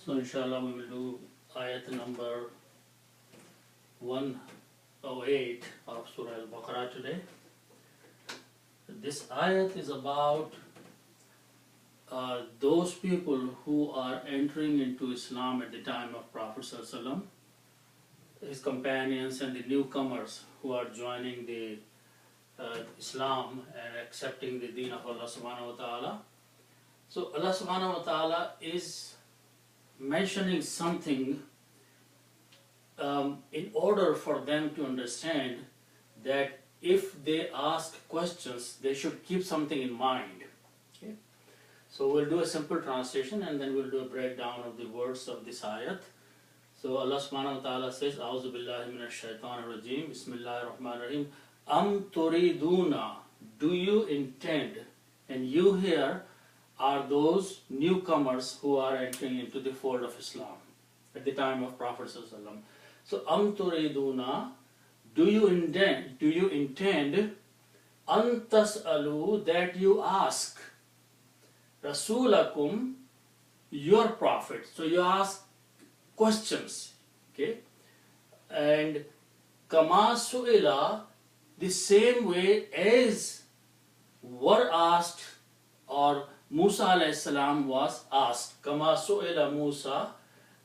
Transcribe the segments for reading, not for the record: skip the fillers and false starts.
So inshallah we will do ayat number 108 of Surah Al-Baqarah today. This ayat is about those people who are entering into Islam at the time of Prophet ﷺ, his companions and the newcomers who are joining the Islam and accepting the deen of Allah subhanahu wa ta'ala. So Allah subhanahu wa ta'ala is mentioning something in order for them to understand that if they ask questions, they should keep something in mind. Okay? So we'll do a simple translation and then we'll do a breakdown of the words of this ayat. So Allah subhanahu wa ta'ala says, A'udhu billahi minash shaitanir rajim, Bismillahir Rahmanir Rahim, Am turiduna, do you intend? And you here are those newcomers who are entering into the fold of Islam at the time of Prophet ﷺ. So am turiduna, do you intend an tas'alu, that you ask Rasulakum, your prophet. So you ask questions, okay? And kama su'ila, the same way as were asked, or Musa alayhi salam was asked. Kama su'ila Musa,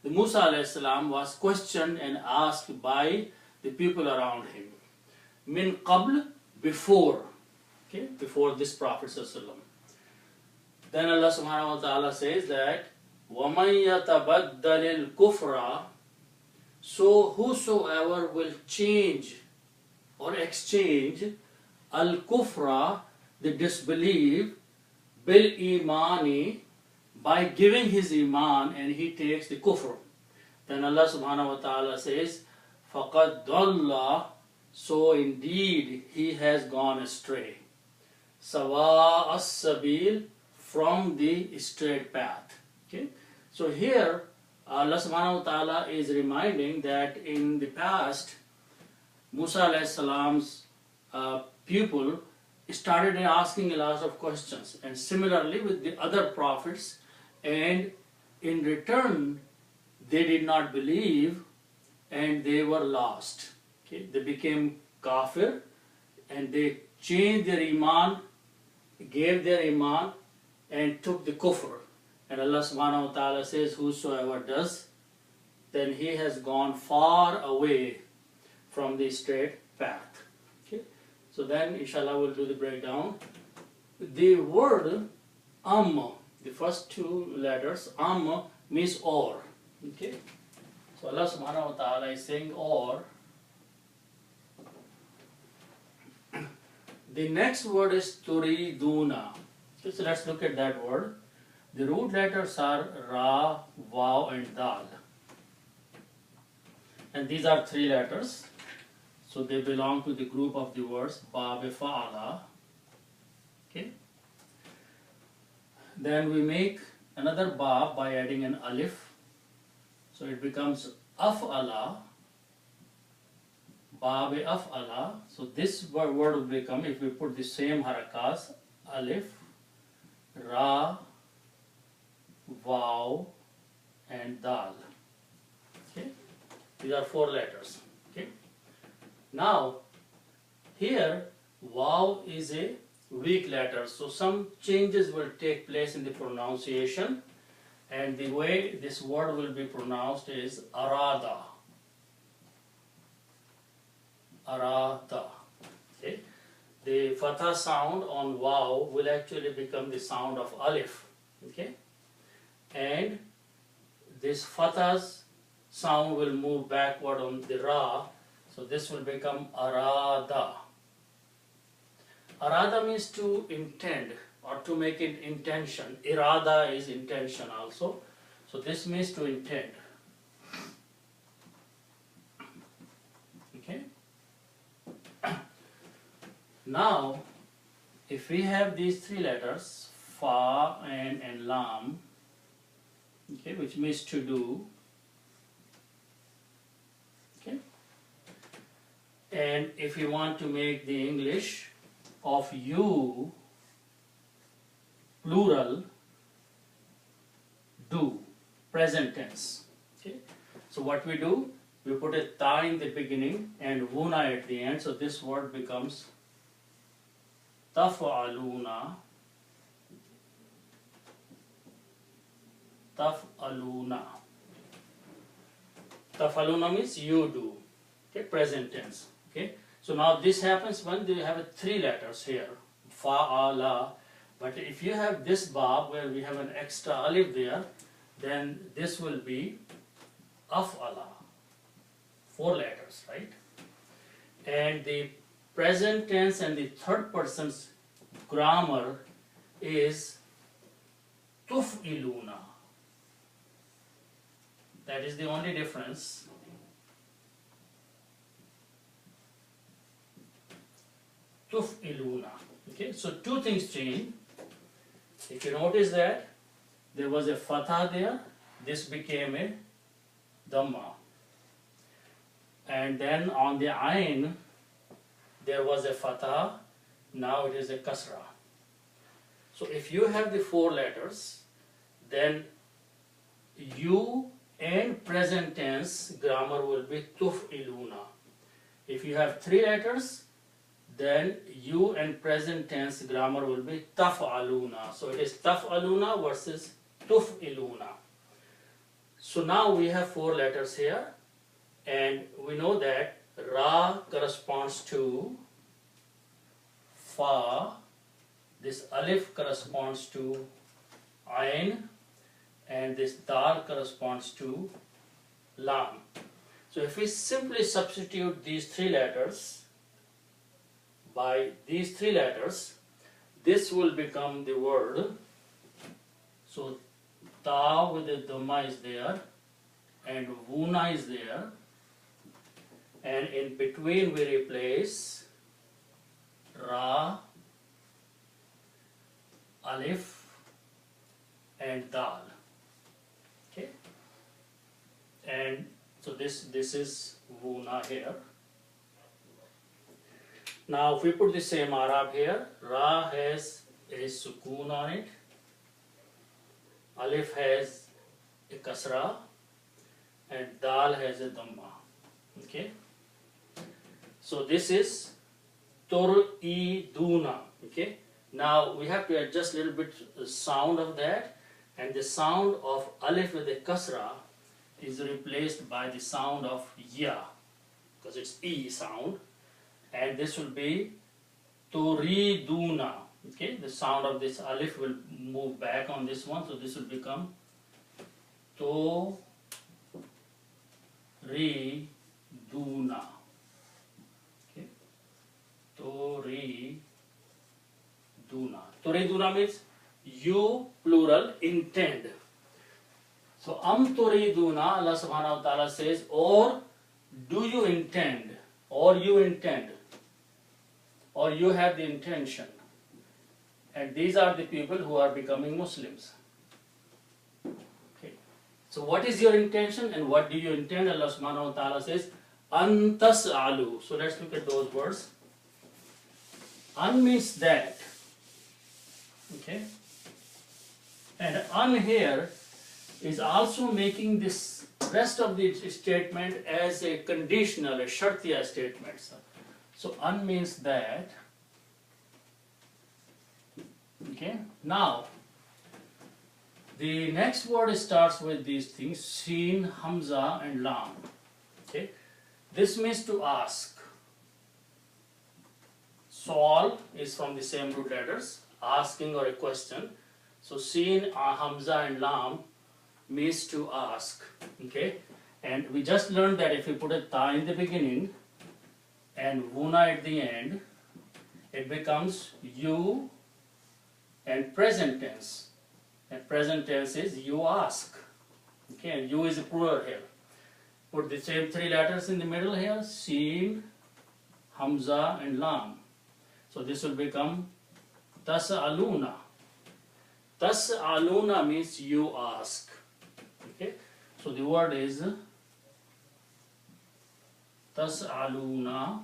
the Musa alayhi salam was questioned and asked by the people around him. Min qabl, before, okay, before this Prophet sallallahu. Then Allah subhanahu wa ta'ala says that وَمَنْ يَتَبَدَّلِ الْكُفْرَ, so whosoever will change or exchange al-kufra, the disbelief, bil imani, by giving his iman, and he takes the kufr, then Allah subhanahu wa ta'ala says faqad dalla, so indeed he has gone astray, sawa as-sabil, from the straight path. Okay, so here Allah subhanahu wa ta'ala is reminding that in the past Musa alayhi salam's people started asking a lot of questions, and similarly with the other prophets, and in return they did not believe and they were lost. Okay, they became kafir and they changed their iman, gave their iman and took the kufr. And Allah subhanahu wa ta'ala says, whosoever does, then he has gone far away from the straight path. Okay, so then inshallah we'll do the breakdown. The word the first two letters, means or. Okay, so Allah subhanahu wa ta'ala is saying or. The next word is turiduna. Okay, so let's look at that word. The root letters are Ra, Vav and Dal. And these are three letters. So they belong to the group of the words Ba, Fa'ala. Okay. Then we make another Ba by adding an Alif. So it becomes Af'ala. Ba, Af'ala. So this word will become, if we put the same harakas, Alif, Ra, Vav and Dal. Okay, these are four letters. Okay, now here Vav is a weak letter, so some changes will take place in the pronunciation, and the way this word will be pronounced is arada. Arada. Okay, the fatha sound on Vav will actually become the sound of Alif. Okay, and this fatha's sound will move backward on the Ra, so this will become Arada. Arada means to intend or to make it intention. Irada is intention also, so this means to intend. Okay. Now, if we have these three letters, Fa and Lam, okay, which means to do, okay, and if you want to make the English of you plural, do, present tense. Okay. So what we do, we put a ta in the beginning and wuna at the end. So this word becomes taf'aluna. Taf'aluna. Taf'aluna means you do. Okay, present tense. Okay. So now this happens when you have three letters here, fa'ala. But if you have this ba where we have an extra alif there, then this will be af'ala. 4 letters, right? And the present tense and the third person's grammar is tuf'iluna. That is the only difference. Tuf'iluna. Okay, so two things change. If you notice that there was a fatha there, this became a dhamma. And then on the ayn, there was a fatha, now it is a kasra. So if you have the 4 letters, then you and present tense grammar will be tuf'iluna. If you have 3 letters, then you and present tense grammar will be taf'aluna. So it is taf'aluna versus tuf'iluna. So now we have 4 letters here, and we know that ra corresponds to fa, this alif corresponds to ayn, and this dal corresponds to lam. So if we simply substitute these 3 letters by these 3 letters, this will become the word. So ta with the dhamma is there, and wuna is there, and in between we replace ra, alif, and dal. Okay, and so this is wuna here. Now if we put the same Arab here, ra has a sukoon on it, alif has a kasra, and dal has a dhamma. Okay, so this is tur'iduna. Okay, now we have to adjust a little bit the sound of that, and the sound of alif with a kasra is replaced by the sound of ya, because it's e sound, and this will be turiduna. Okay, the sound of this alif will move back on this one, so this will become to ri duna. Okay, tori duna. Tori duna means you plural intend. So tori duna, Allah subhanahu wa ta'ala says, or do you intend, or you intend, or you have the intention. And these are the people who are becoming Muslims. Okay. So what is your intention and what do you intend? Allah subhanahu wa ta'ala says, an tas'alu. So let's look at those words. An means that. Okay. And an here is also making this rest of the statement as a conditional, a shartiya statement. So an means that. Okay. Now, the next word starts with these things, Shin, Hamza, and Lam. Okay. This means to ask. Sual is from the same root letters, asking or a question. So Shin, Hamza, and Lam means to ask. Okay. And we just learned that if we put a ta in the beginning and wuna at the end, it becomes you and present tense. And present tense is you ask. Okay, and you is a plural here. Put the same 3 letters in the middle here, Shin, Hamza, and Lam. So this will become tas'aluna. Tas'aluna means you ask. Okay, so the word is tas'aluna.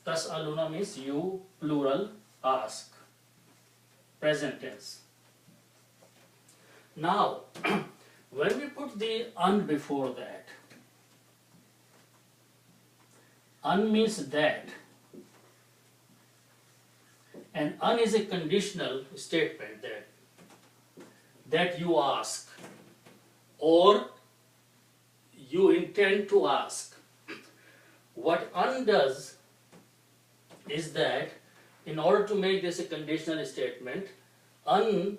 Tas'aluna means you plural ask. present tense. Now, when we put the un before that, un means that, and un is a conditional statement that you ask or you intend to ask. What un does is that in order to make this a conditional statement, un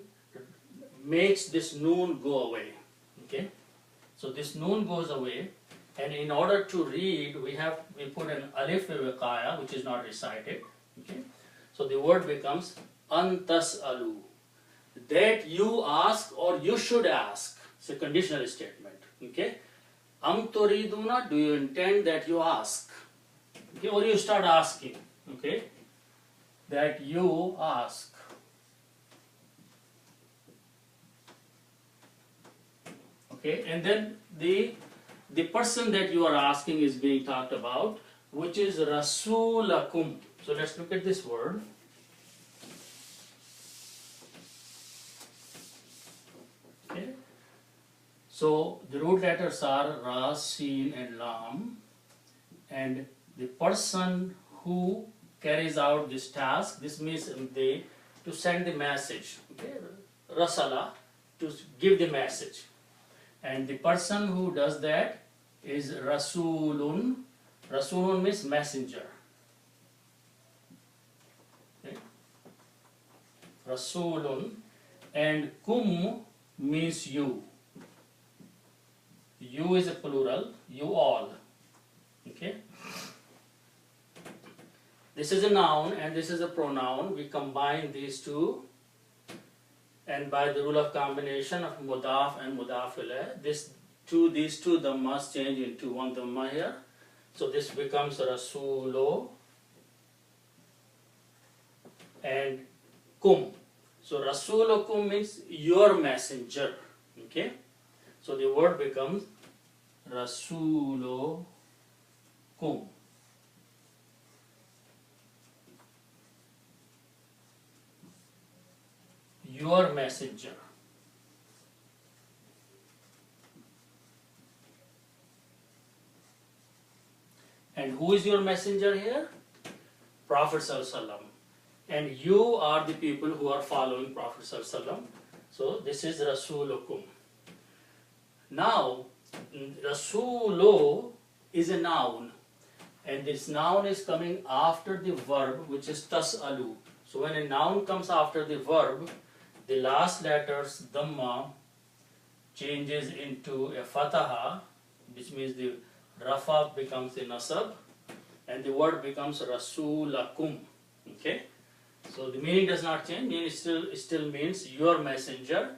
makes this noon go away. Okay? So this noon goes away, and in order to read, we put an alif wiqaya, which is not recited. Okay? So the word becomes an tas'alu, that you ask or you should ask. It's a conditional statement. Okay? Am turiduna, do you intend that you ask? Okay? Or you start asking. Okay? That you ask. Okay? And then the person that you are asking is being talked about, which is rasulakum. So let's look at this word. Okay. So the root letters are Ra, Sin and Lam, and the person who carries out this task, this means to send the message, okay? Rasala, to give the message. And the person who does that is Rasulun. Rasulun means messenger. Okay? Rasulun. And kum means you. You is a plural, you all. Okay? This is a noun and this is a pronoun. We combine these two, and by the rule of combination of mudaf and mudaf ilayh, these two dhammas change into one dhamma here. So this becomes rasulo and kum. So rasulukum means your messenger. Okay? So the word becomes rasulo kum. Your messenger. And who is your messenger here? Prophet Sallallahu Alaihi Wasallam. And you are the people who are following Prophet Sallallahu Alaihi Wasallam. So this is Rasulukum. Now, Rasulo is a noun. And this noun is coming after the verb, which is tas'alu. So when a noun comes after the verb, the last letters, dhamma, changes into a fataha, which means the rafa becomes a nasab, and the word becomes rasulakum. Okay? So the meaning does not change, meaning still means your messenger,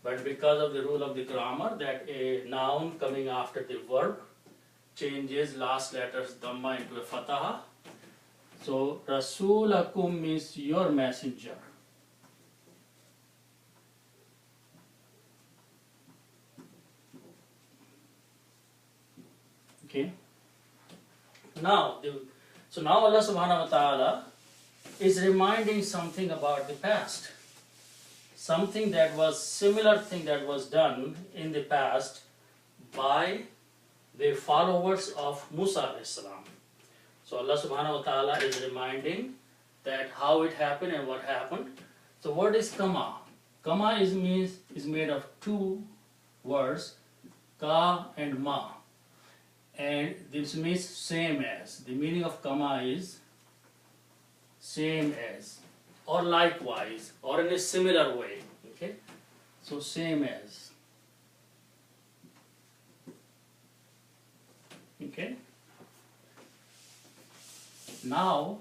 but because of the rule of the grammar that a noun coming after the verb changes last letters dhamma into a fataha. So rasulakum means your messenger. Okay. Now Allah subhanahu wa ta'ala is reminding something about the past. Something that was similar thing that was done in the past by the followers of Musa alayhi salam. So Allah subhanahu wa ta'ala is reminding that how it happened and what happened. So what is kama? Kama is made of two words, ka and ma. And this means same as. The meaning of kama is same as, or likewise, or in a similar way. Okay? So same as. Okay? Now,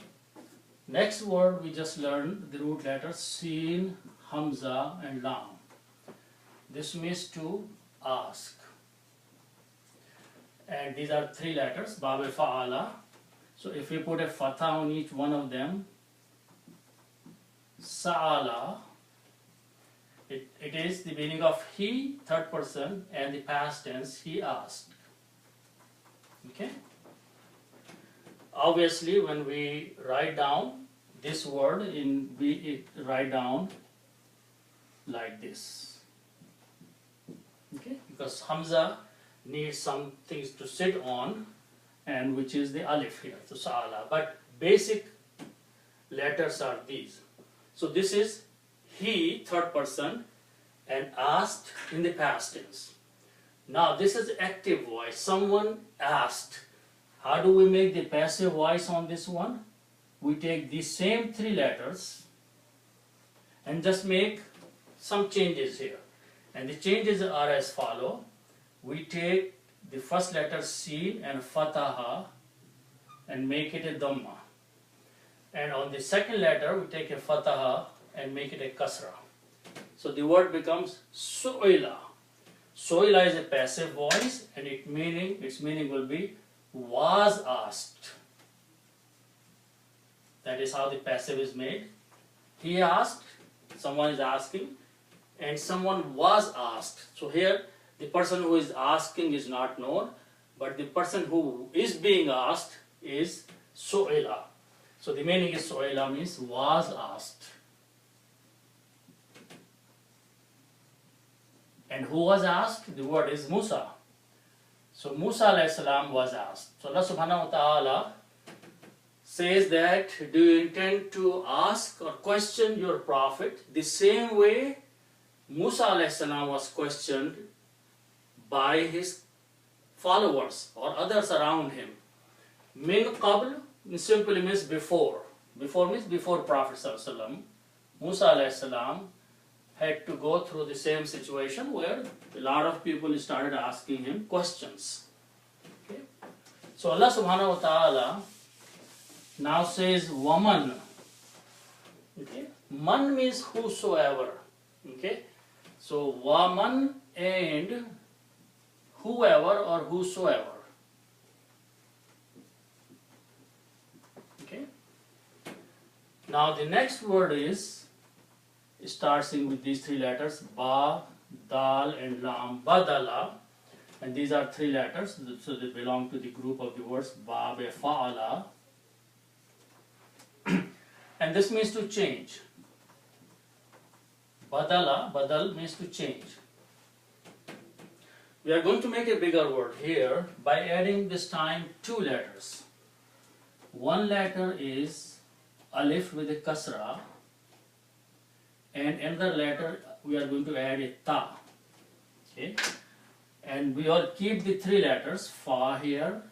next word we just learned the root letters Sin, Hamza and Lam. This means to ask. And these are three letters, Bab Fa'ala. So if we put a fatha on each one of them, Sa'ala, it is the meaning of he, third person, and the past tense, he asked. Okay? Obviously, when we write down this word, we write down like this. Okay, because Hamza needs some things to sit on, and which is the alif here, so sa'ala. But basic letters are these. So this is he, third person, and asked in the past tense. Now this is active voice. Someone asked. How do we make the passive voice on this one? We take these same three letters and just make some changes here. And the changes are as follow. We take the first letter Sin and Fataha and make it a Dhamma. And on the second letter we take a Fataha and make it a Kasra. So the word becomes Su'ila. Su'ila is a passive voice, and its meaning will be was asked. That is how the passive is made. He asked, someone is asking, and someone was asked. So here the person who is asking is not known, but the person who is being asked is Su'ila. So the meaning is Su'ila means was asked. And who was asked? The word is Musa. So Musa alayhi salam was asked. So Allah subhanahu wa ta'ala says that, do you intend to ask or question your prophet the same way Musa alayhi salam was questioned by his followers or others around him? Min qabl simply means before. Before means before Prophet sallallahu alaihi wasallam. Musa alayhi salam had to go through the same situation where a lot of people started asking him questions. Okay? So Allah subhanahu wa ta'ala now says Waman. Okay? Man means whosoever. Okay? So Waman and whoever or whosoever. Okay? Now the next word is starting with these three letters, Ba, Dal and Lam, Badala, and these are three letters, so they belong to the group of the words Ba, Be, Fa'ala, and this means to change. Badala, Badal means to change. We are going to make a bigger word here by adding this time two letters. One letter is Alif with a Kasra, and another letter we are going to add a Ta. Okay? And we all keep the three letters, Fa here,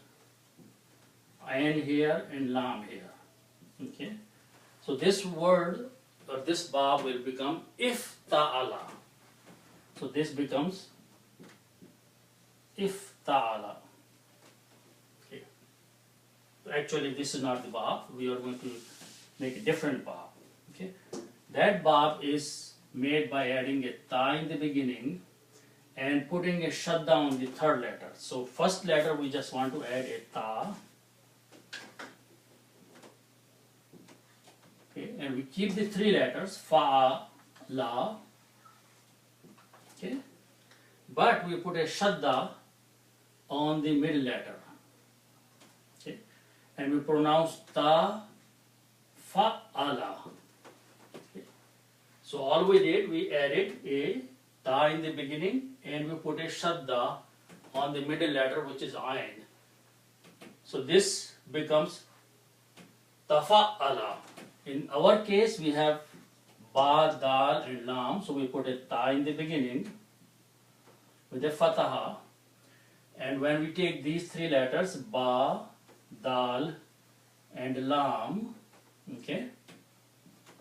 Ain here, and Lam here. Okay? So this word or this Bab will become Ifta'ala. So this becomes Ifta'ala. Okay. Actually this is not the Bab, we are going to make a different Bab. Okay? That Bab is made by adding a Ta in the beginning and putting a Shadda on the third letter. So first letter we just want to add a Ta. Okay, and we keep the three letters, Fa, La. Okay, but we put a Shadda on the middle letter. Okay, and we pronounce Ta, Fa, Ala. So all we did, we added a Ta in the beginning and we put a Shadda on the middle letter, which is Ain. So this becomes Tafa'ala. In our case we have Ba, Dal and Lam, so we put a Ta in the beginning with a Fataha, and when we take these three letters Ba, Dal and Lam, okay,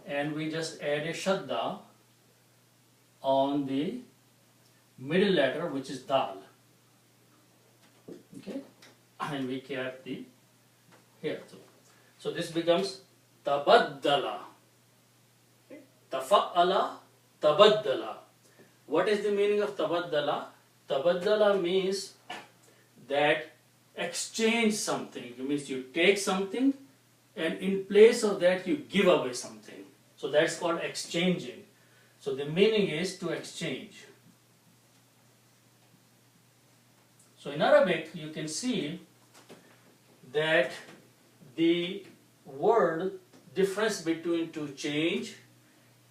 and we just add a Shadda on the middle letter, which is Dal. Okay, and we kept the here too. So this becomes Tabaddala. Okay. Tafa'ala, Tabaddala. What is the meaning of Tabaddala? Tabaddala means that exchange something. It means you take something and in place of that you give away something. So that's called exchanging. So the meaning is to exchange. So in Arabic you can see that the word difference between to change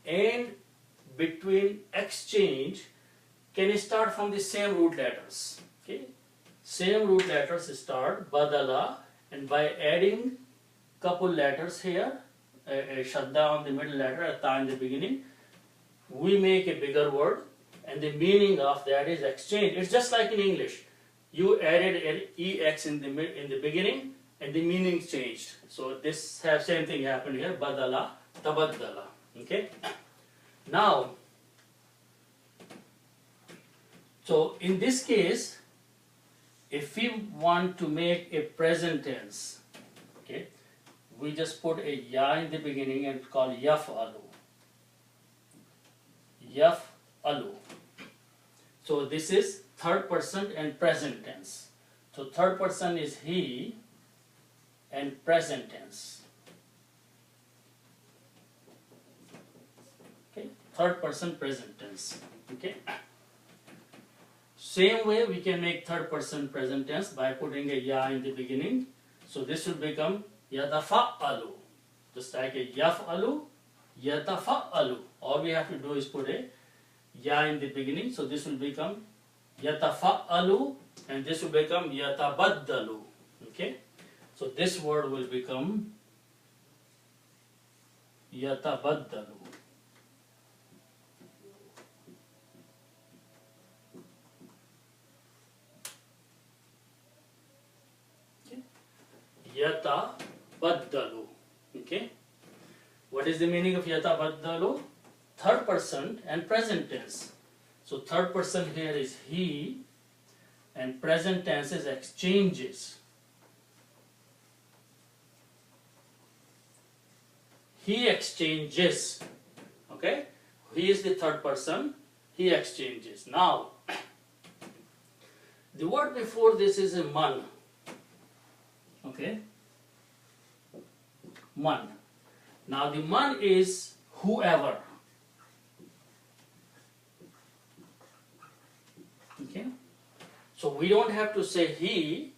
and between exchange can start from the same root letters. Okay, same root letters start badala, and by adding couple letters here, a shadda on the middle letter, a ta in the beginning, we make a bigger word, and the meaning of that is exchange. It's just like in English. You added an ex in the beginning, and the meaning changed. So this same thing happened here. Badala, tabaddala. Okay. Now, so in this case, if we want to make a present tense, okay, we just put a ya in the beginning and call yaf'alu. Yaf'alu. So this is third person and present tense. So third person is he and present tense. Okay, third person present tense. Okay. Same way we can make third person present tense by putting a ya in the beginning. So this will become yatafa'alu. Just like a yaf'alu, yatafa'alu. All we have to do is put a ya in the beginning. So this will become yatafa'alu, and this will become yatabaddalu. Okay. So this word will become yatabaddalu. Okay. Yatabaddalu. Okay. What is the meaning of yatabaddalu? Third person and present tense. So third person here is he, and present tense is exchanges. He exchanges. Okay? He is the third person. He exchanges. Now, the word before this is a man. Okay? Man. Now the man is whoever. Okay? So we don't have to say he.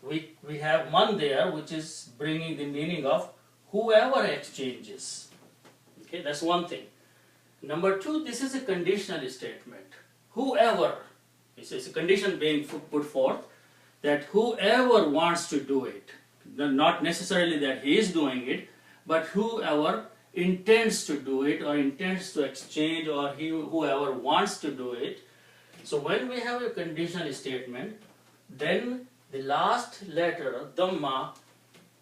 We have man there, which is bringing the meaning of whoever exchanges. Okay, that's one thing. Number two, this is a conditional statement. Whoever, this is a condition being put forth that whoever wants to do it, not necessarily that he is doing it, but whoever intends to do it or intends to exchange, or whoever wants to do it. So when we have a conditional statement, then the last letter, dhamma,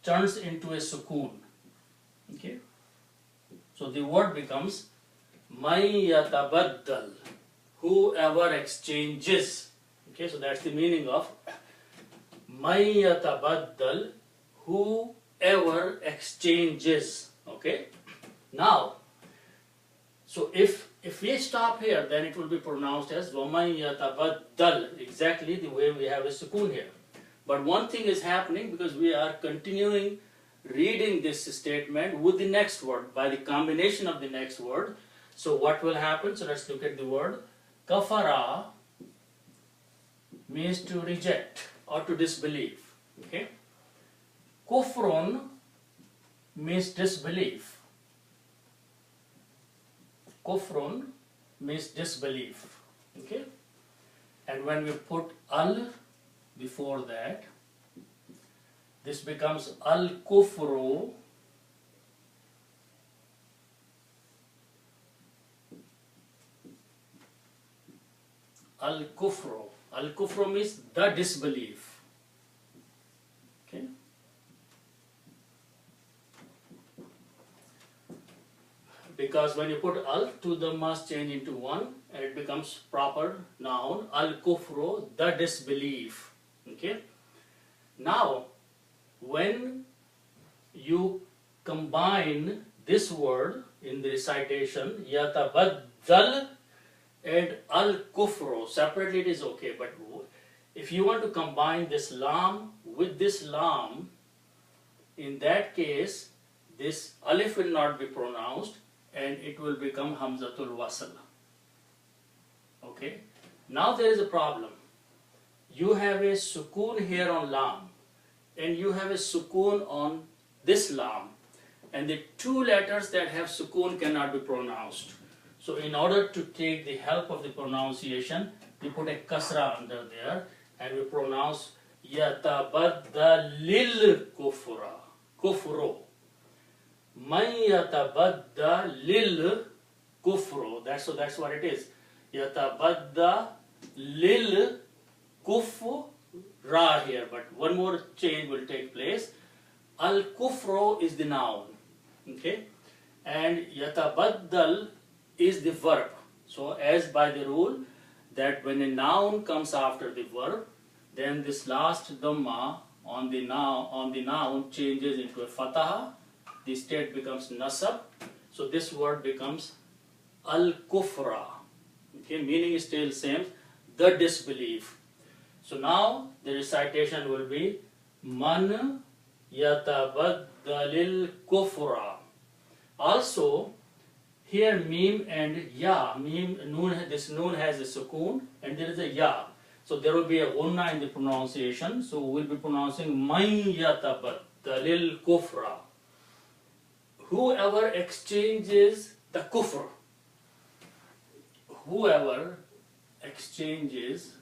turns into a sukoon. Okay? So the word becomes man yatabaddal, whoever exchanges. Okay, so that's the meaning of man yatabaddal, whoever exchanges. Okay? Now, so if we stop here, then it will be pronounced as waman yatabaddal, exactly the way we have a sukoon here. But one thing is happening, because we are continuing reading this statement with the next word, by the combination of the next word. So what will happen? So let's look at the word. Kafara means to reject or to disbelieve. Okay? Kufrun means disbelief. Kufrun means disbelief. Okay? And when we put al before that, this becomes al-kufru. Al-kufru. Al-kufru means the disbelief. Okay? Because when you put al, two dhammas change into one, and it becomes proper noun. Al-kufru, the disbelief. Okay? Now, when you combine this word in the recitation, yatabaddal and al-kufru, separately it is okay, but if you want to combine this lam with this lam, in that case, this alif will not be pronounced and it will become hamzatul wasl. Okay? Now there is a problem. You have a sukoon here on lam, and you have a sukoon on this lam. and the two letters that have sukoon cannot be pronounced. So in order to take the help of the pronunciation, we put a kasra under there and we pronounce yatabaddalil kufra, kufro. Man yatabaddalil kufro. That's what it is. Yatabaddalil kufra here, but one more change will take place. Al kufro is the noun, okay, and yatabaddal is the verb. So as by the rule that when a noun comes after the verb, then this last dhamma on the noun changes into a fataha. The state becomes nasab. So this word becomes al kufra. Okay, meaning is still same, the disbelief. So now the recitation will be man yatabaddalil kufra. Also, here mim and ya, this noon has a sukoon and there is a ya. So there will be a gunna in the pronunciation. So we will be pronouncing man yatabaddalil kufra. Whoever exchanges the kufr, whoever exchanges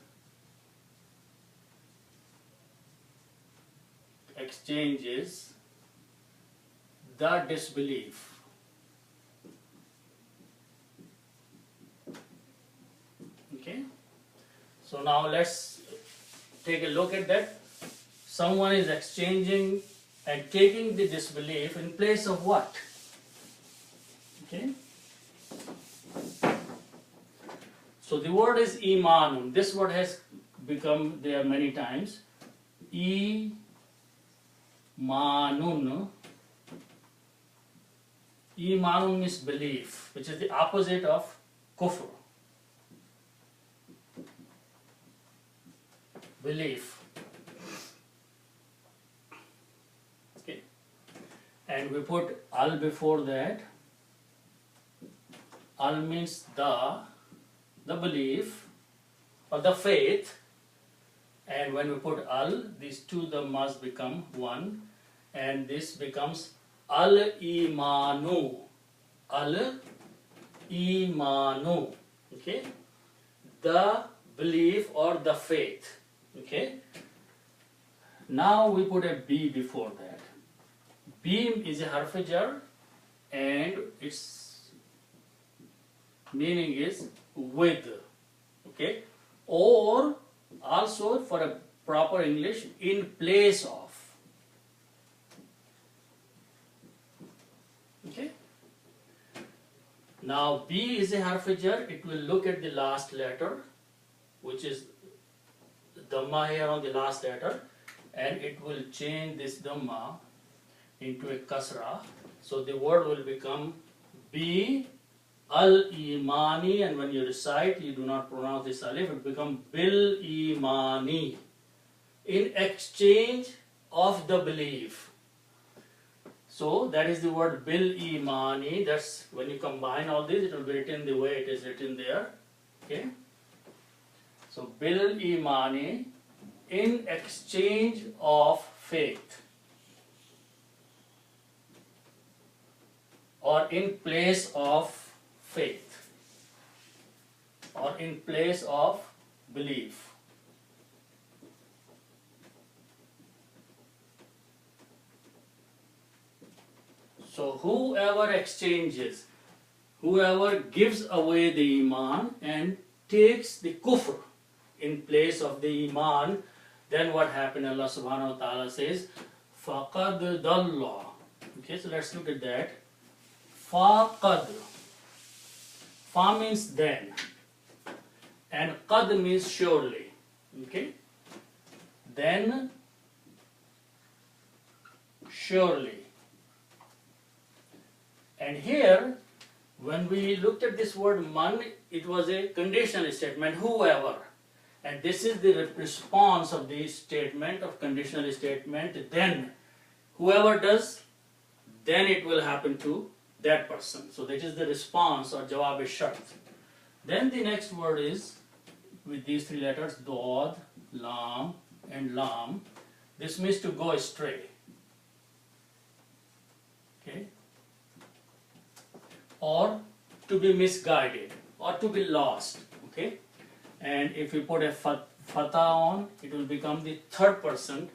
the disbelief. Okay, so now let's take a look at that. Someone is exchanging and taking the disbelief in place of what? Okay, so the word is imanun. This word has become there many times. Imanun. Imanun means belief, which is the opposite of kufr. Belief. Okay. And we put al before that. Al means the belief or the faith. And when we put al, these two dhammas become one. And this becomes al-imanu. Al-imanu. Okay. The belief or the faith. Okay. Now we put a B before that. B is a harf jar and its meaning is with. Okay. Or also for a proper English, in place of. Okay. Now B is a harf jar. It will look at the last letter, which is dhamma here on the last letter, and it will change this dhamma into a kasra. So the word will become B al-imani, and when you recite, you do not pronounce this alif, it becomes bil-imani, in exchange of the belief. So that is the word bil-imani. That's when you combine all these, it will be written the way it is written there. Okay. So bil-imani, in exchange of faith, or in place of faith, or in place of belief. So whoever exchanges, whoever gives away the iman and takes the kufr in place of the iman, then what happened? Allah subhanahu wa ta'ala says, faqad dalla. Okay, so let's look at that. Faqad. Fa means then, and qad means surely. Okay, then, surely. And here, when we looked at this word man, it was a conditional statement, whoever. And this is the response of the statement, of conditional statement, then. Whoever does, then it will happen to that person. So that is the response or jawab shart. Then the next word is with these three letters, dod, lam, and lam. This means to go astray. Okay, or to be misguided or to be lost. Okay, and if we put a fatha on, it will become the third person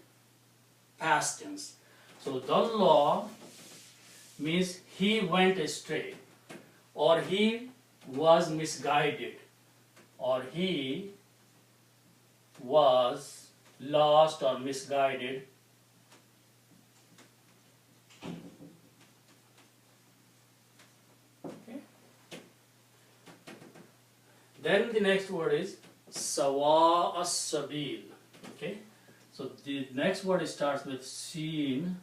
past tense. So dalla means he went astray, or he was misguided, or he was lost or misguided. Okay. Then the next word is sawa as-sabil. Okay, so the next word starts with sin,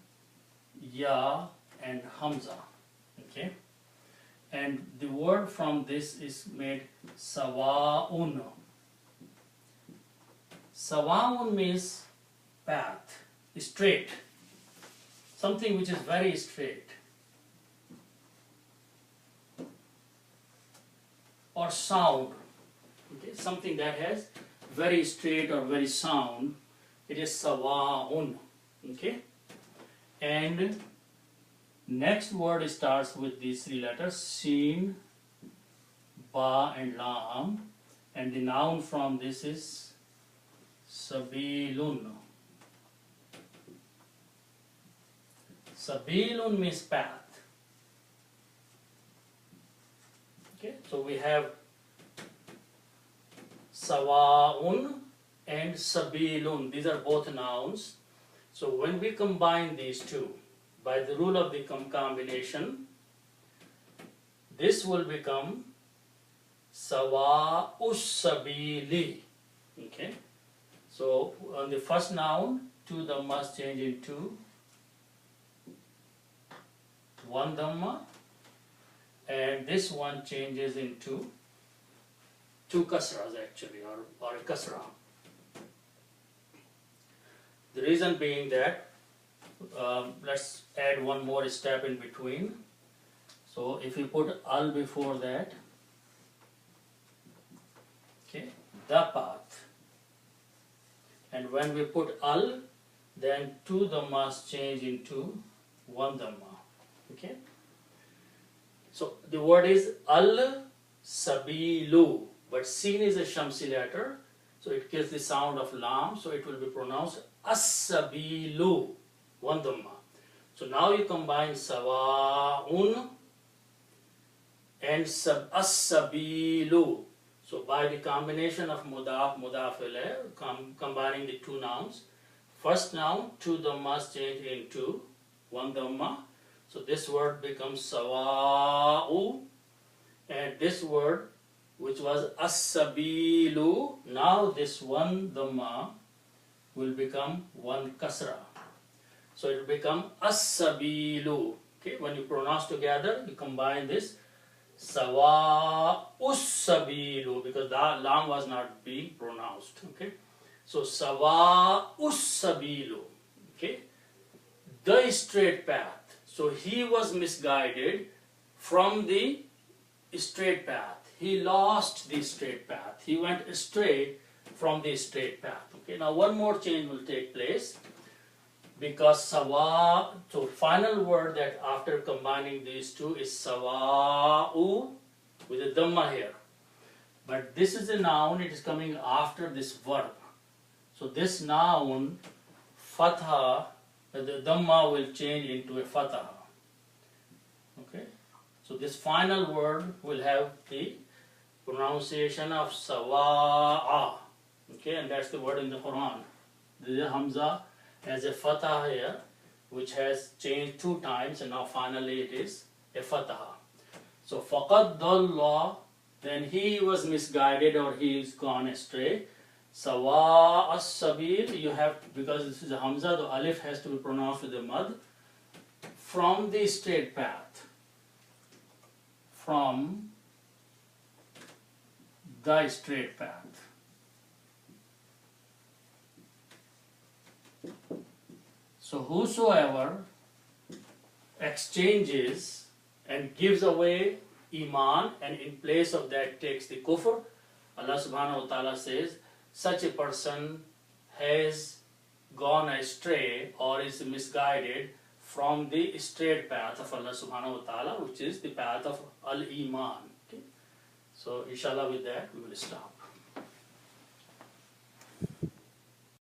ya, and hamza. Okay, and the word from this is made sawaun. Sawaun means path, straight, something which is very straight, or sound. Okay, something that has very straight or very sound, it is sawaun. Okay, and next word starts with these three letters, sin, ba, and lam, and the noun from this is sabilun. Sabilun means path. Okay, so we have sawaun and sabilun. These are both nouns. So when we combine these two, by the rule of the combination, this will become sawa'us sabili. Okay, so on the first noun, two dhammas change into one dhamma, and this one changes into two kasras actually, or a kasra. The reason being that, let's add one more step in between. So if we put al before that, okay, the path, and when we put al, then two dhammas change into one dhamma. Okay, so the word is al sabilu, but sin is a shamsi letter, so it gives the sound of lam, so it will be pronounced as-sabilu, one dhamma. So now you combine sawaun and as-sabilu. So by the combination of mudaf, mudaf ilayh, combining the two nouns, first noun, two dhammas change into one dhamma. So this word becomes sawa'u, and this word, which was as-sabilu, now this one dhamma will become one kasra. So it will become as-sabilu. Okay, when you pronounce together, you combine this sawa'us sabilu, because the lam was not being pronounced. Okay, so sawa'us sabilu. Okay, the straight path. So he was misguided from the straight path. He lost the straight path. He went astray from the straight path. Okay, now one more change will take place, because sawa, so final word that after combining these two is sawa'u with a dhamma here. But this is a noun, it is coming after this verb. So this noun, fatha, the dhamma will change into a fatha. Okay, so this final word will have the pronunciation of sawa'a. Okay, and that's the word in the Quran. The hamza has a fatha here, which has changed two times, and now finally it is a fatha. So faqad dalla, then he was misguided or he is gone astray. Sawa as-sabil, you have, because this is a hamza, the alif has to be pronounced with a mad. From the straight path. From the straight path. So whosoever exchanges and gives away iman, and in place of that takes the kufr, Allah subhanahu wa ta'ala says, such a person has gone astray or is misguided from the straight path of Allah subhanahu wa ta'ala, which is the path of al-Iman. Okay? So inshallah with that we will stop.